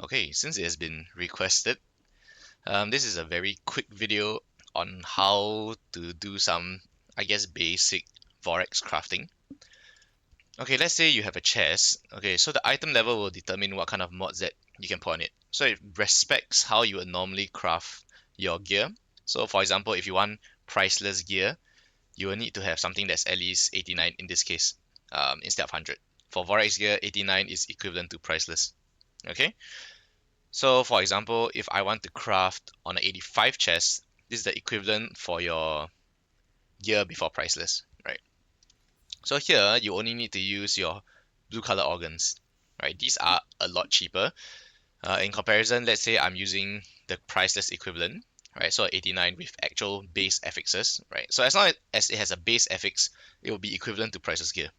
Okay, since it has been requested, this is a very quick video on how to do some, I guess, basic Vorax crafting. Okay, let's say you have a chest. Okay, so the item level will determine what kind of mods that you can put on it. So it respects how you would normally craft your gear. So for example, if you want priceless gear, you will need to have something that's at least 89 in this case, instead of 100. For Vorax gear, 89 is equivalent to priceless. Okay? So for example, if I want to craft on an 85 chest, this is the equivalent for your gear before priceless, right? So here, you only need to use your blue color organs, right? These are a lot cheaper. In comparison, let's say I'm using the priceless equivalent, right? So 89 with actual base affixes, right? So as long as it has a base affix, it will be equivalent to priceless gear.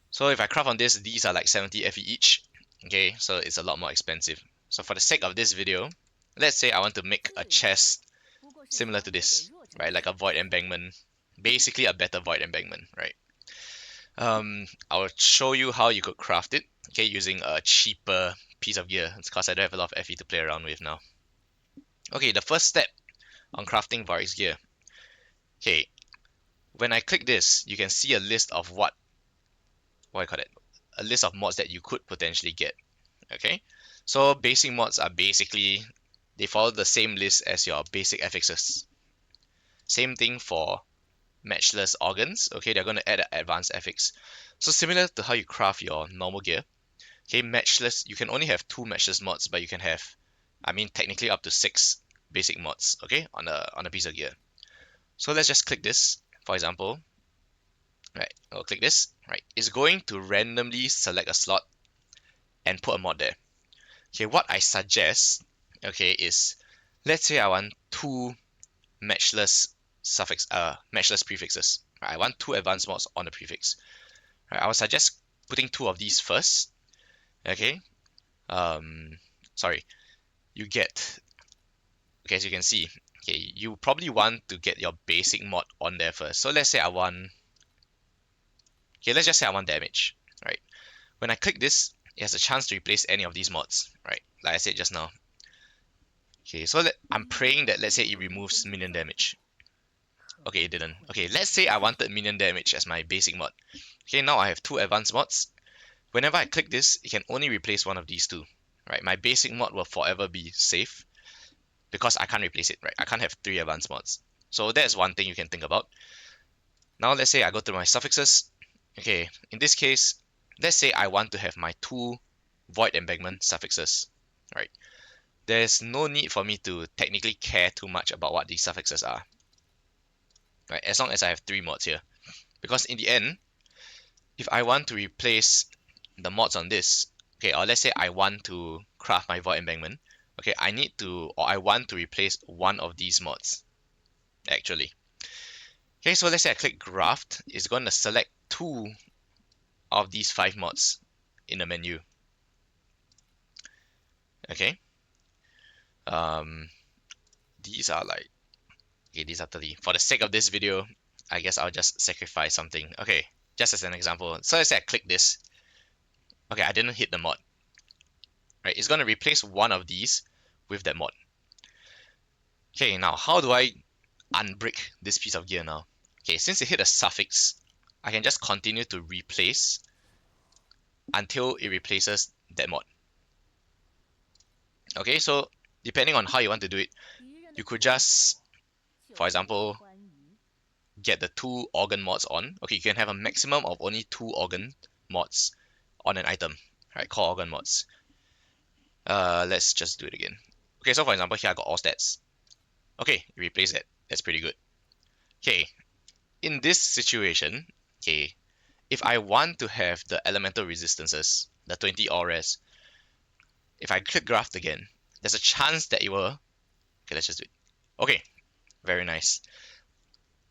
So if I craft on this, these are like 70 FE each. Okay, so it's a lot more expensive. So for the sake of this video, let's say I want to make a chest similar to this, right? Like a void embankment, basically a better void embankment, right? I'll show you how you could craft it, okay, using a cheaper piece of gear. It's because I don't have a lot of FE to play around with now. Okay, the first step on crafting Vorax gear. Okay, when I click this, you can see a list of what I call it, a list of mods that you could potentially get. Okay, so basic mods are basically, they follow the same list as your basic affixes. Same thing for matchless organs. Okay, they're going to add an advanced affix. So similar to how you craft your normal gear. Okay, matchless, you can only have 2 matchless mods, but you can have, I mean, technically up to 6 basic mods, okay, on a piece of gear. So let's just click this, for example. Right, I'll click this, right. It's going to randomly select a slot and put a mod there. Okay, what I suggest, okay, is let's say I want 2 matchless matchless prefixes. Right, I want 2 advanced mods on the prefix. Right, I would suggest putting 2 of these first. Okay, sorry, you get, okay, as you can see, okay, you probably want to get your basic mod on there first. So let's say I want, okay, let's just say I want damage, right? When I click this, it has a chance to replace any of these mods, right? Like I said just now. Okay, so I'm praying that let's say it removes minion damage. Okay, it didn't. Okay, let's say I wanted minion damage as my basic mod. Okay, now I have 2 advanced mods. Whenever I click this, it can only replace one of these 2, right? My basic mod will forever be safe because I can't replace it, right? I can't have 3 advanced mods. So that's one thing you can think about. Now let's say I go to my suffixes. Okay, in this case, let's say I want to have my 2 void embankment suffixes, right? There's no need for me to technically care too much about what these suffixes are, right? As long as I have 3 mods here. Because in the end, if I want to replace the mods on this, okay, or let's say I want to craft my void embankment, okay, I want to replace one of these mods, actually. Okay, so let's say I click graft, it's going to select 2 of these 5 mods in the menu. Okay, these are like, okay, these are 30. For the sake of this video, I guess I'll just sacrifice something. Okay, just as an example, so let's say I click this. Okay, I didn't hit the mod. Right, it's going to replace one of these with that mod. Okay, now how do I unbrick this piece of gear now? Okay, since it hit a suffix, I can just continue to replace until it replaces that mod. Okay, so depending on how you want to do it, you could just, for example, get the 2 organ mods on. Okay, you can have a maximum of only 2 organ mods on an item, right? Core organ mods. Let's just do it again. Okay, so for example, here I got all stats. Okay, replace that. That's pretty good. Okay, in this situation, okay, if I want to have the elemental resistances, the 20 auras, if I click graft again, there's a chance that it will. Okay, let's just do it. Okay, very nice.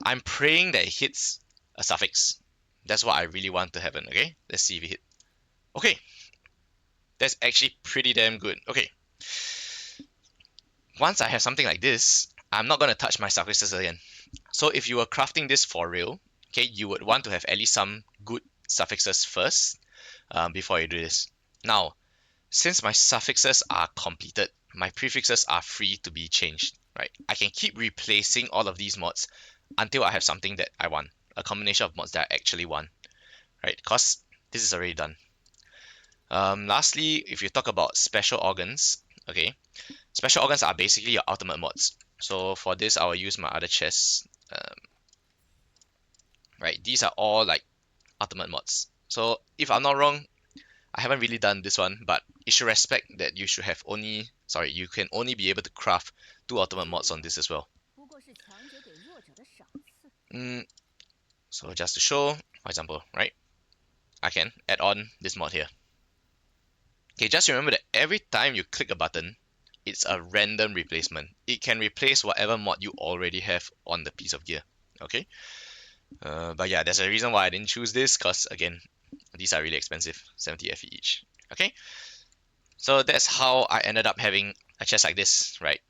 I'm praying that it hits a suffix. That's what I really want to happen. Okay, let's see if it hit. Okay, that's actually pretty damn good. Okay, once I have something like this, I'm not going to touch my suffixes again. So if you were crafting this for real, okay, you would want to have at least some good suffixes first before you do this. Now, since my suffixes are completed, my prefixes are free to be changed, right? I can keep replacing all of these mods until I have something that I want, a combination of mods that I actually want, right? Because this is already done. Lastly, if you talk about special organs, okay, special organs are basically your ultimate mods. So for this, I will use my other chest, right? These are all like ultimate mods. So if I'm not wrong, I haven't really done this one, but it should respect that you should have only, sorry, you can only be able to craft 2 ultimate mods on this as well. Mm, so just to show, for example, right, I can add on this mod here. Okay, just remember that every time you click a button, it's a random replacement. It can replace whatever mod you already have on the piece of gear. Okay, but yeah, there's a reason why I didn't choose this, because again, these are really expensive, 70 FE each. Okay, so that's how I ended up having a chest like this, right?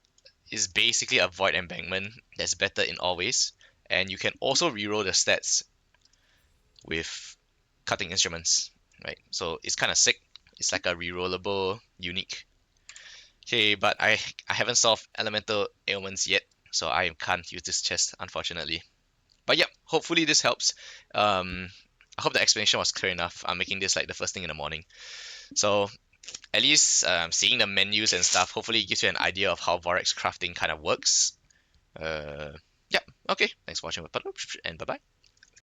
It's basically a void embankment that's better in all ways, and you can also reroll the stats with cutting instruments, right? So it's kind of sick. It's like a rerollable unique. Okay, but I haven't solved elemental ailments yet, so I can't use this chest unfortunately. But yep, hopefully this helps. I hope the explanation was clear enough. I'm making this like the first thing in the morning, so at least seeing the menus and stuff hopefully gives you an idea of how Vorax crafting kind of works. Uh, yeah, okay. Thanks for watching, and bye bye.